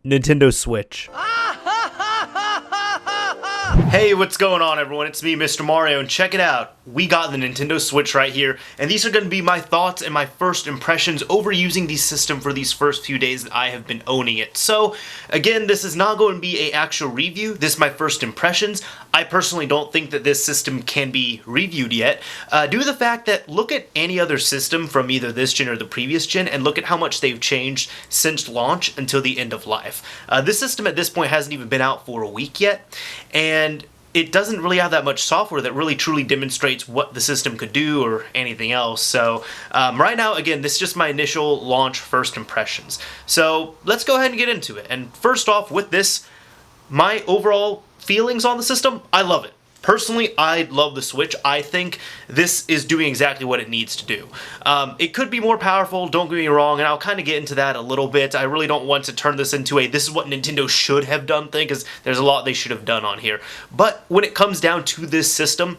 Nintendo Switch. Hey, what's going on everyone? It's me, Mr. Mario, and check it out. We got the Nintendo Switch right here, and these are going to be my thoughts and my first impressions over using the system for these first few days that I have been owning it. So, again, this is not going to be an actual review. This is my first impressions. I personally don't think that this system can be reviewed yet, due to the fact that look at any other system from either this gen or the previous gen, and look at how much they've changed since launch until the end of life. This system at this point hasn't even been out for a week yet, and it doesn't really have that much software that really truly demonstrates what the system could do or anything else. So right now, again, this is just my initial launch first impressions. So let's go ahead and get into it. And first off, with this, my overall feelings on the system, I love it. Personally, I love the Switch. I think this is doing exactly what it needs to do. It could be more powerful, don't get me wrong, and I'll kind of get into that a little bit. I really don't want to turn this into a this is what Nintendo should have done thing, because there's a lot they should have done on here. But when it comes down to this system,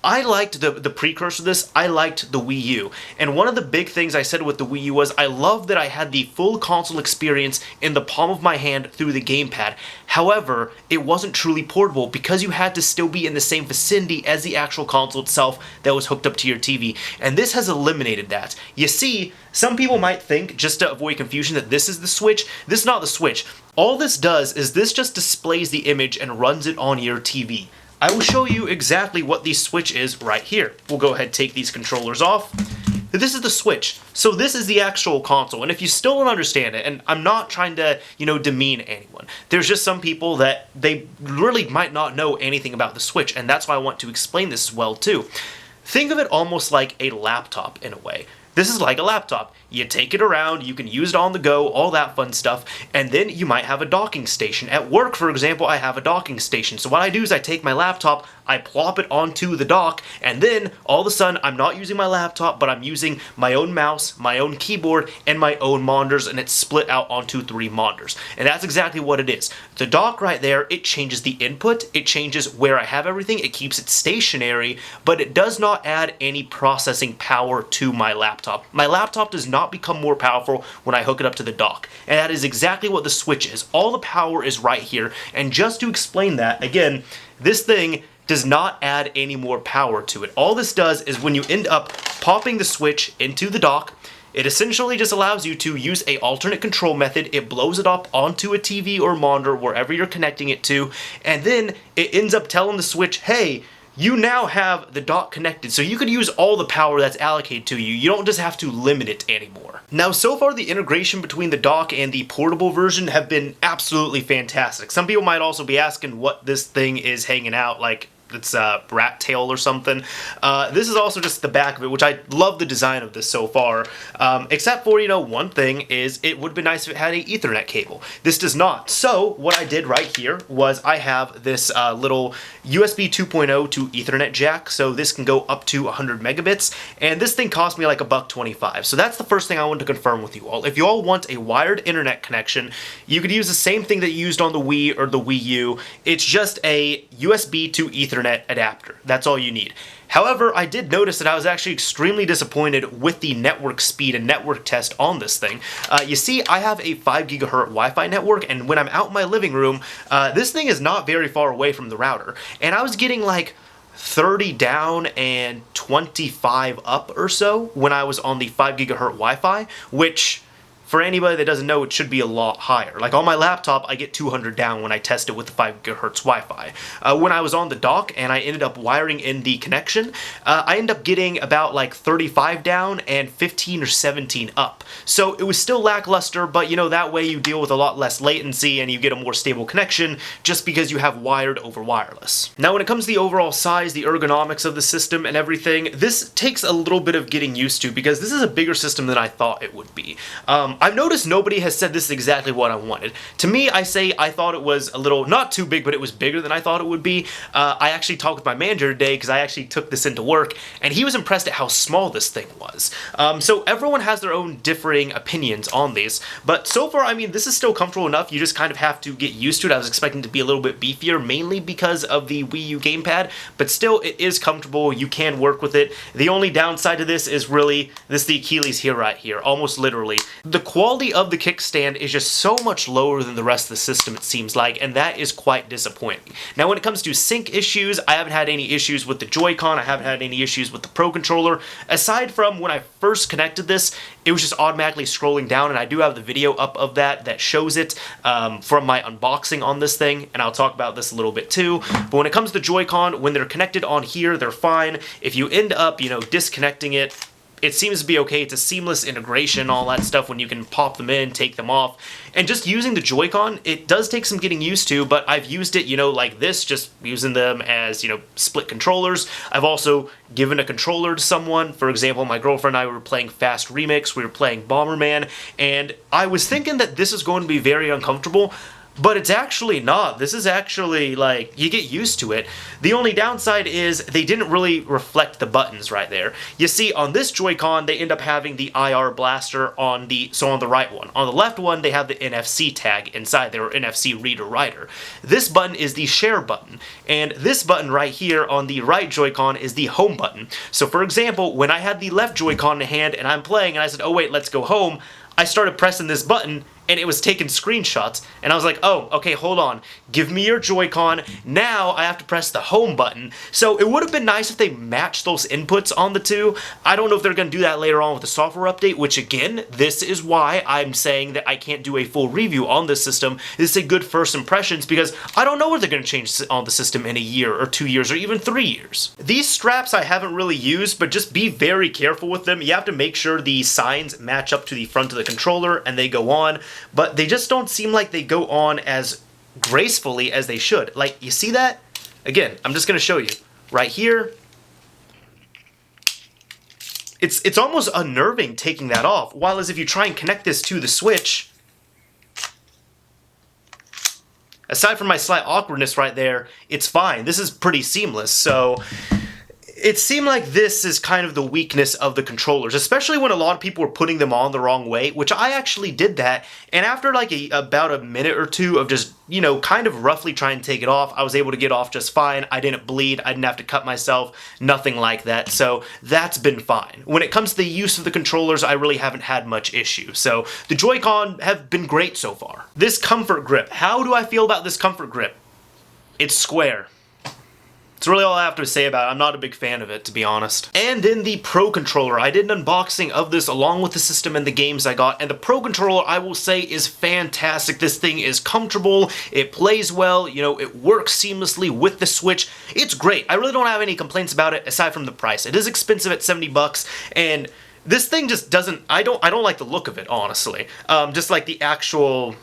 I liked the precursor to this. I liked the Wii U. And one of the big things I said with the Wii U was I love that I had the full console experience in the palm of my hand through the gamepad. However, it wasn't truly portable because you had to still be in the same vicinity as the actual console itself that was hooked up to your TV. And this has eliminated that. You see, some people might think, just to avoid confusion, that this is the Switch. This is not the Switch. All this does is this just displays the image and runs it on your TV. I will show you exactly what the Switch is right here. We'll go ahead and take these controllers off. This is the Switch. So this is the actual console, and if you still don't understand it, and I'm not trying to, demean anyone, there's just some people that they really might not know anything about the Switch, and that's why I want to explain this as well too. Think of it almost like a laptop in a way. This is like a laptop. You take it around, you can use it on the go, all that fun stuff, and then you might have a docking station. At work, for example, I have a docking station. So what I do is I take my laptop, I plop it onto the dock, and then all of a sudden I'm not using my laptop, but I'm using my own mouse, my own keyboard, and my own monitors, and it's split out onto 3 monitors. And that's exactly what it is. The dock right there, it changes the input, it changes where I have everything, it keeps it stationary, but it does not add any processing power to my laptop. My laptop does not become more powerful when I hook it up to the dock. And that is exactly what the Switch is. All the power is right here. And just to explain that, again, this thing does not add any more power to it. All this does is when you end up popping the Switch into the dock, it essentially just allows you to use an alternate control method. It blows it up onto a TV or monitor, wherever you're connecting it to, and then it ends up telling the Switch, hey, you now have the dock connected, so you can use all the power that's allocated to you. You don't just have to limit it anymore. Now, so far the integration between the dock and the portable version have been absolutely fantastic. Some people might also be asking what this thing is hanging out, like it's a rat tail or something. This is also just the back of it, which I love the design of this so far. Except for, one thing is it would be nice if it had an Ethernet cable. This does not. So what I did right here was I have this little USB 2.0 to Ethernet jack. So this can go up to 100 megabits. And this thing cost me like $1.25. So that's the first thing I want to confirm with you all. If you all want a wired internet connection, you could use the same thing that you used on the Wii or the Wii U. It's just a USB to Ethernet adapter. That's all you need. However, I did notice that I was actually extremely disappointed with the network speed and network test on this thing. You see, I have a 5 gigahertz Wi-Fi network, and when I'm out in my living room, this thing is not very far away from the router, and I was getting like 30 down and 25 up or so when I was on the 5 gigahertz Wi-Fi, which for anybody that doesn't know, it should be a lot higher. Like on my laptop, I get 200 down when I test it with the 5 gigahertz Wi-Fi. When I was on the dock and I ended up wiring in the connection, I ended up getting about like 35 down and 15 or 17 up. So it was still lackluster, but that way you deal with a lot less latency and you get a more stable connection just because you have wired over wireless. Now when it comes to the overall size, the ergonomics of the system and everything, this takes a little bit of getting used to because this is a bigger system than I thought it would be. I've noticed nobody has said this is exactly what I wanted. To me, I say I thought it was a little, not too big, but it was bigger than I thought it would be. I actually talked with my manager today because I actually took this into work, and he was impressed at how small this thing was. So everyone has their own differing opinions on these, but so far, I mean, this is still comfortable enough. You just kind of have to get used to it. I was expecting it to be a little bit beefier, mainly because of the Wii U gamepad, but still, it is comfortable. You can work with it. The only downside to this is really the Achilles heel right here, almost literally. The quality of the kickstand is just so much lower than the rest of the system, it seems like, and that is quite disappointing. Now, when it comes to sync issues, I haven't had any issues with the Joy-Con. I haven't had any issues with the Pro Controller. Aside from when I first connected this, it was just automatically scrolling down, and I do have the video up of that shows it from my unboxing on this thing, and I'll talk about this a little bit too. But when it comes to Joy-Con, when they're connected on here, they're fine. If you end up, disconnecting it, it seems to be okay. It's a seamless integration, all that stuff, when you can pop them in, take them off. And just using the Joy-Con, it does take some getting used to, but I've used it, like this, just using them as, split controllers. I've also given a controller to someone. For example, my girlfriend and I were playing Fast Remix, we were playing Bomberman, and I was thinking that this is going to be very uncomfortable, but it's actually not. This is actually, like, you get used to it. The only downside is they didn't really reflect the buttons right there. You see, on this Joy-Con, they end up having the IR blaster on the right one. On the left one, they have the NFC tag inside there, or NFC reader-writer. This button is the share button, and this button right here on the right Joy-Con is the home button. So, for example, when I had the left Joy-Con in hand and I'm playing and I said, oh wait, let's go home, I started pressing this button, and it was taking screenshots, and I was like, oh, okay, hold on, give me your Joy-Con, now I have to press the home button. So it would have been nice if they matched those inputs on the two. I don't know if they're going to do that later on with the software update, which again, this is why I'm saying that I can't do a full review on this system. This is a good first impressions, because I don't know what they're going to change on the system in a year, or 2 years, or even 3 years. These straps I haven't really used, but just be very careful with them. You have to make sure the signs match up to the front of the controller, and they go on. But they just don't seem like they go on as gracefully as they should. Like, you see that? Again, I'm just going to show you. Right here. It's almost unnerving taking that off. While as if you try and connect this to the Switch, aside from my slight awkwardness right there, it's fine. This is pretty seamless, so it seemed like this is kind of the weakness of the controllers, especially when a lot of people were putting them on the wrong way, which I actually did that, and after like about a minute or two of just, kind of roughly trying to take it off, I was able to get off just fine. I didn't bleed, I didn't have to cut myself, nothing like that, so that's been fine. When it comes to the use of the controllers, I really haven't had much issue, so the Joy-Con have been great so far. This comfort grip, how do I feel about this comfort grip? It's square. That's really all I have to say about it. I'm not a big fan of it, to be honest. And then the Pro Controller. I did an unboxing of this along with the system and the games I got, and the Pro Controller, I will say, is fantastic. This thing is comfortable, it plays well, it works seamlessly with the Switch. It's great. I really don't have any complaints about it, aside from the price. It is expensive at 70 bucks, and this thing just doesn't, I don't like the look of it, honestly. Just like the actual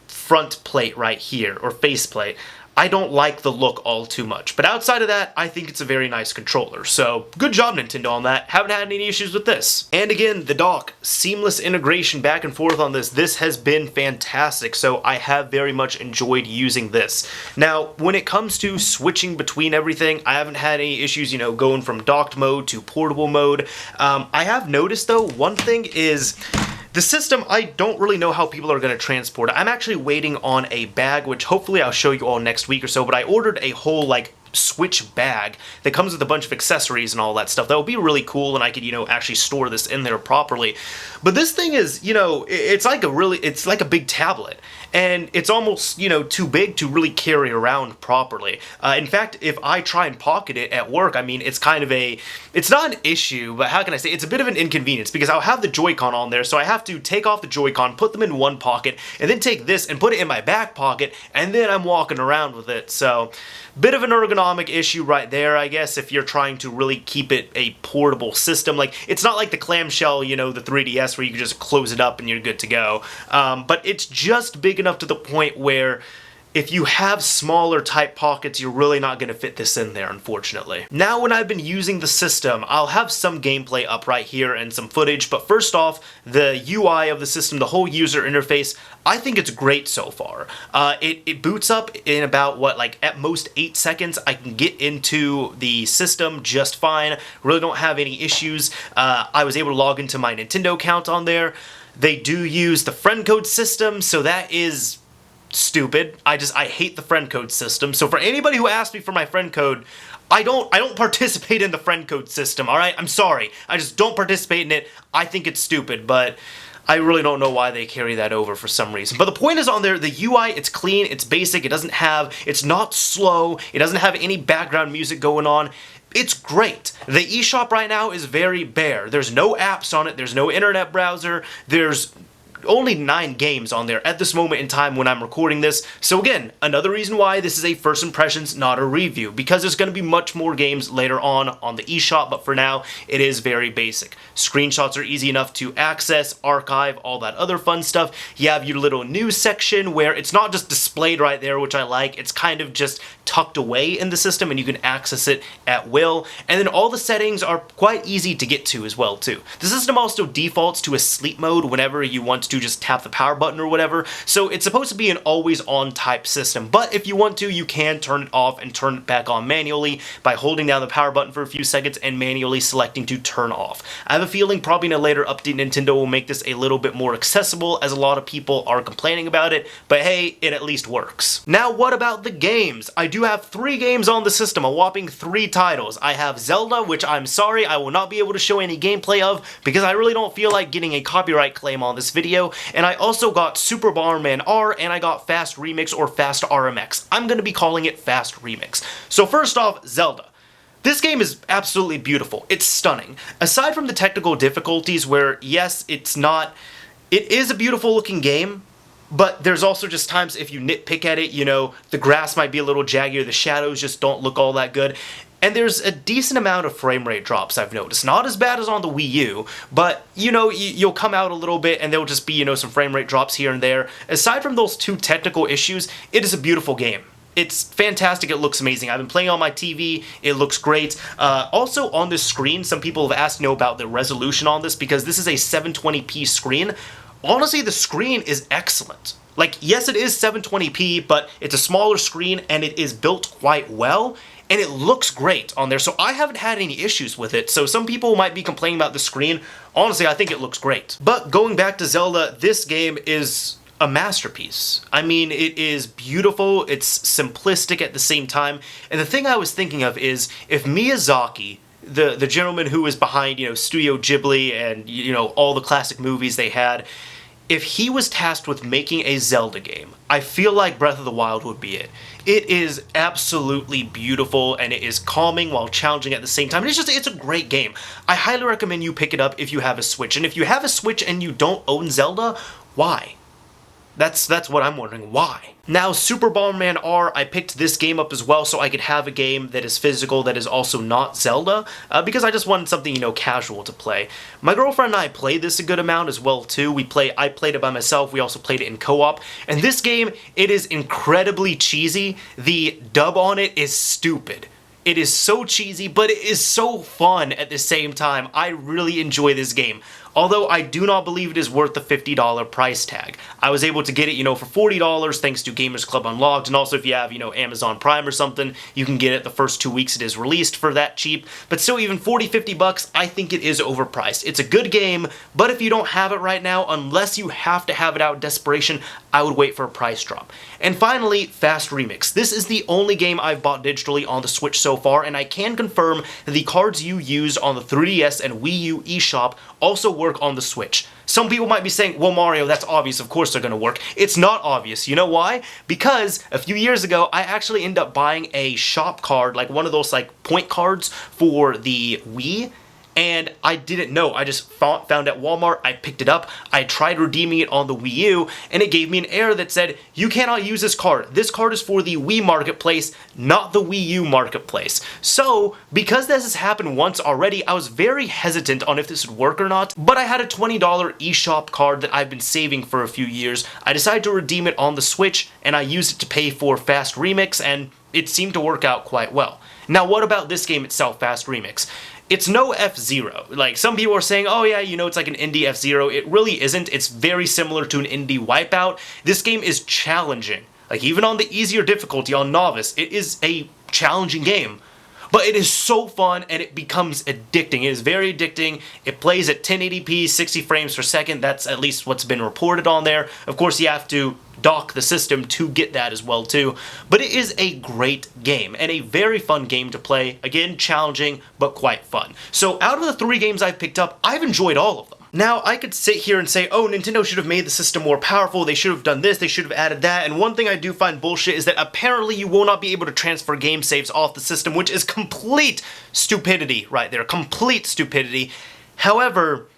front plate right here, or face plate. I don't like the look all too much. But outside of that, I think it's a very nice controller. So, good job, Nintendo, on that. Haven't had any issues with this. And again, the dock. Seamless integration back and forth on this. This has been fantastic, so I have very much enjoyed using this. Now, when it comes to switching between everything, I haven't had any issues, going from docked mode to portable mode. I have noticed, though, one thing is the system, I don't really know how people are going to transport it. I'm actually waiting on a bag, which hopefully I'll show you all next week or so, but I ordered a whole, Switch bag that comes with a bunch of accessories and all that stuff. That would be really cool, and I could, actually store this in there properly. But this thing is, it's like a big tablet. And it's almost, too big to really carry around properly. In fact, if I try and pocket it at work, I mean, it's kind of it's not an issue, but how can I say, it's a bit of an inconvenience, because I'll have the Joy-Con on there, so I have to take off the Joy-Con, put them in one pocket, and then take this and put it in my back pocket, and then I'm walking around with it. So, bit of an ergonomic issue right there, I guess, if you're trying to really keep it a portable system. It's not like the clamshell, the 3DS, where you can just close it up and you're good to go. But it's just big enough to the point where if you have smaller type pockets, you're really not going to fit this in there, unfortunately. Now, when I've been using the system, I'll have some gameplay up right here and some footage, but first off, the UI of the system, the whole user interface, I think it's great so far. It boots up in about, like at most 8 seconds. I can get into the system just fine. Really don't have any issues. I was able to log into my Nintendo account on there. They do use the friend code system, so that is stupid. I hate the friend code system. So for anybody who asked me for my friend code, I don't participate in the friend code system, alright? I'm sorry. I just don't participate in it. I think it's stupid, but I really don't know why they carry that over for some reason. But the point is on there, the UI, it's clean, it's basic, it's not slow, it doesn't have any background music going on. It's great. The eShop right now is very bare. There's no apps on it, there's no internet browser, there's only 9 games on there at this moment in time when I'm recording this. So again, another reason why this is a first impressions, not a review, because there's going to be much more games later on the eShop, but for now, it is very basic. Screenshots are easy enough to access, archive, all that other fun stuff. You have your little news section where it's not just displayed right there, which I like, it's kind of just tucked away in the system and you can access it at will. And then all the settings are quite easy to get to as well too. The system also defaults to a sleep mode whenever you want to just tap the power button or whatever, so it's supposed to be an always on type system, but if you want to, you can turn it off and turn it back on manually by holding down the power button for a few seconds and manually selecting to turn off. I have a feeling probably in a later update Nintendo will make this a little bit more accessible, as a lot of people are complaining about it, but hey, it at least works. Now what about the games? I do have 3 games on the system, a whopping 3 titles. I have Zelda, which I'm sorry I will not be able to show any gameplay of because I really don't feel like getting a copyright claim on this video, and I also got Super Bomberman R, and I got Fast Remix or Fast RMX. I'm going to be calling it Fast Remix. So first off, Zelda. This game is absolutely beautiful. It's stunning. Aside from the technical difficulties where, yes, it is a beautiful looking game, but there's also just times if you nitpick at it, you know, the grass might be a little jaggier, the shadows just don't look all that good. And there's a decent amount of frame rate drops I've noticed. Not as bad as on the Wii U, but, you know, you'll come out a little bit and there'll just be, you know, some frame rate drops here and there. Aside from those 2 technical issues, it is a beautiful game. It's fantastic, it looks amazing. I've been playing on my TV, it looks great. Also on this screen, some people have asked, you know, about the resolution on this because this is a 720p screen. Honestly, the screen is excellent. Like, yes, it is 720p, but it's a smaller screen and it is built quite well. And it looks great on there, so I haven't had any issues with it. So some people might be complaining about the screen. Honestly, I think it looks great. But going back to Zelda, this game is a masterpiece. I mean, it is beautiful, it's simplistic at the same time. And the thing I was thinking of is, if Miyazaki, the gentleman who was behind, you know, Studio Ghibli and, you know, all the classic movies they had, if he was tasked with making a Zelda game, I feel like Breath of the Wild would be it. It is absolutely beautiful and it is calming while challenging at the same time. It's a great game. I highly recommend you pick it up if you have a Switch. And if you have a Switch and you don't own Zelda, why? That's what I'm wondering, why? Now, Super Bomberman R, I picked this game up as well so I could have a game that is physical that is also not Zelda, because I just wanted something, you know, casual to play. My girlfriend and I played this a good amount as well, too. I played it by myself, we also played it in co-op, and this game, it is incredibly cheesy. The dub on it is stupid. It is so cheesy, but it is so fun at the same time. I really enjoy this game. Although I do not believe it is worth the $50 price tag. I was able to get it, you know, for $40 thanks to Gamers Club Unlocked, and also if you have, you know, Amazon Prime or something, you can get it the first 2 weeks it is released for that cheap. But still, even 40, 50 bucks, I think it is overpriced. It's a good game, but if you don't have it right now, unless you have to have it out in desperation, I would wait for a price drop. And finally, Fast Remix. This is the only game I've bought digitally on the Switch so far, and I can confirm that the cards you used on the 3DS and Wii U eShop also work on the Switch. Some people might be saying, well, Mario, that's obvious, of course they're gonna work. It's not obvious. You know why? Because a few years ago, I actually ended up buying a shop card, like one of those like point cards for the Wii, and I didn't know. I just found at Walmart, I picked it up, I tried redeeming it on the Wii U, and it gave me an error that said, you cannot use this card. This card is for the Wii Marketplace, not the Wii U Marketplace. So, because this has happened once already, I was very hesitant on if this would work or not, but I had a $20 eShop card that I've been saving for a few years. I decided to redeem it on the Switch, and I used it to pay for Fast Remix, and it seemed to work out quite well. Now, what about this game itself, Fast Remix? It's no F-Zero. Like, some people are saying, oh yeah, you know, it's like an indie F-Zero. It really isn't. It's very similar to an indie Wipeout. This game is challenging. Like, even on the easier difficulty on Novice, it is a challenging game. But it is so fun, and it becomes addicting. It is very addicting. It plays at 1080p, 60 frames per second. That's at least what's been reported on there. Of course, you have to dock the system to get that as well too. But it is a great game, and a very fun game to play. Again, challenging, but quite fun. So out of the 3 games I've picked up, I've enjoyed all of them. Now, I could sit here and say, oh, Nintendo should have made the system more powerful, they should have done this, they should have added that, and one thing I do find bullshit is that apparently you will not be able to transfer game saves off the system, which is complete stupidity right there, complete stupidity. However,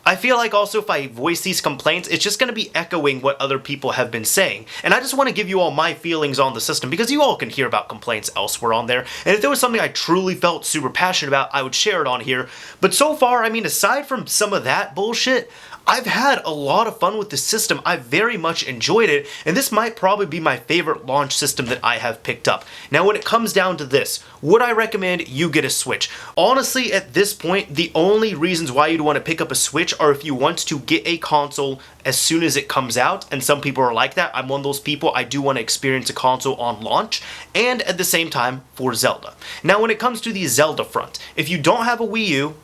I feel like also if I voice these complaints, it's just going to be echoing what other people have been saying. And I just want to give you all my feelings on the system, because you all can hear about complaints elsewhere on there. And if there was something I truly felt super passionate about, I would share it on here. But so far, I mean, aside from some of that bullshit, I've had a lot of fun with the system. I've very much enjoyed it, and this might probably be my favorite launch system that I have picked up. Now, when it comes down to this, would I recommend you get a Switch? Honestly, at this point, the only reasons why you'd want to pick up a Switch are if you want to get a console as soon as it comes out, and some people are like that. I'm one of those people. I do want to experience a console on launch, and at the same time, for Zelda. Now, when it comes to the Zelda front, if you don't have a Wii U,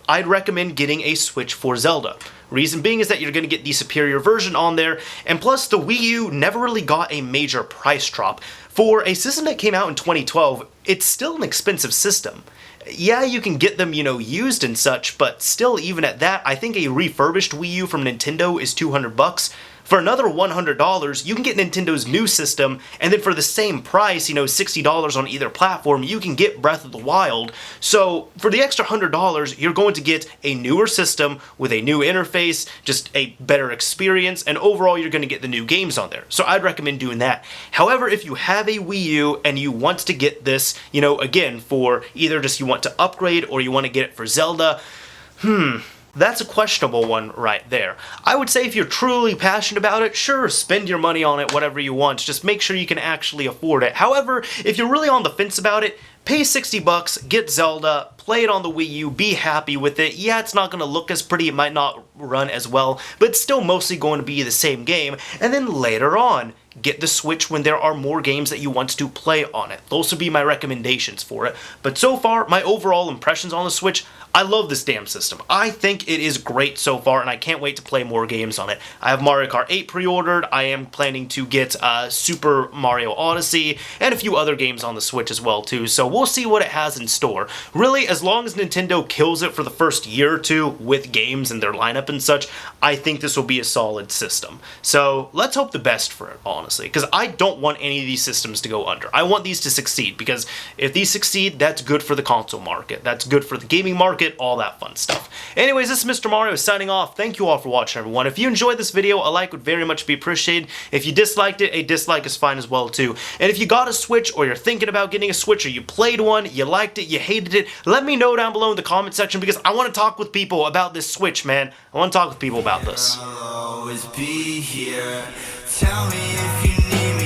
I'd recommend getting a Switch for Zelda. Reason being is that you're going to get the superior version on there, and plus the Wii U never really got a major price drop. For a system that came out in 2012, it's still an expensive system. Yeah, you can get them, you know, used and such, but still, even at that, I think a refurbished Wii U from Nintendo is $200. For another $100, you can get Nintendo's new system, and then for the same price, you know, $60 on either platform, you can get Breath of the Wild. So, for the extra $100, you're going to get a newer system with a new interface, just a better experience, and overall, you're going to get the new games on there. So, I'd recommend doing that. However, if you have a Wii U and you want to get this, you know, again, for either just you want to upgrade or you want to get it for Zelda, that's a questionable one right there. I would say if you're truly passionate about it, sure, spend your money on it, whatever you want. Just make sure you can actually afford it. However, if you're really on the fence about it, pay $60, get Zelda, play it on the Wii U, be happy with it. Yeah, it's not going to look as pretty, it might not run as well, but it's still mostly going to be the same game. And then later on, get the Switch when there are more games that you want to play on it. Those would be my recommendations for it. But so far, my overall impressions on the Switch, I love this damn system. I think it is great so far, and I can't wait to play more games on it. I have Mario Kart 8 pre-ordered, I am planning to get Super Mario Odyssey, and a few other games on the Switch as well too, so we'll see what it has in store. Really, as long as Nintendo kills it for the first year or two with games and their lineup and such, I think this will be a solid system. So, let's hope the best for it, honestly, because I don't want any of these systems to go under. I want these to succeed, because if these succeed, that's good for the console market, that's good for the gaming market, all that fun stuff. Anyways, this is Mr. Mario signing off. Thank you all for watching, everyone. If you enjoyed this video, a like would very much be appreciated. If you disliked it, a dislike is fine as well too. And if you got a Switch, or you're thinking about getting a Switch, or you played one, you liked it, you hated it, let me know down below in the comment section, because I want to talk with people about this Switch, man. I want to talk with people about this. I'll always be here. Tell me if you need me.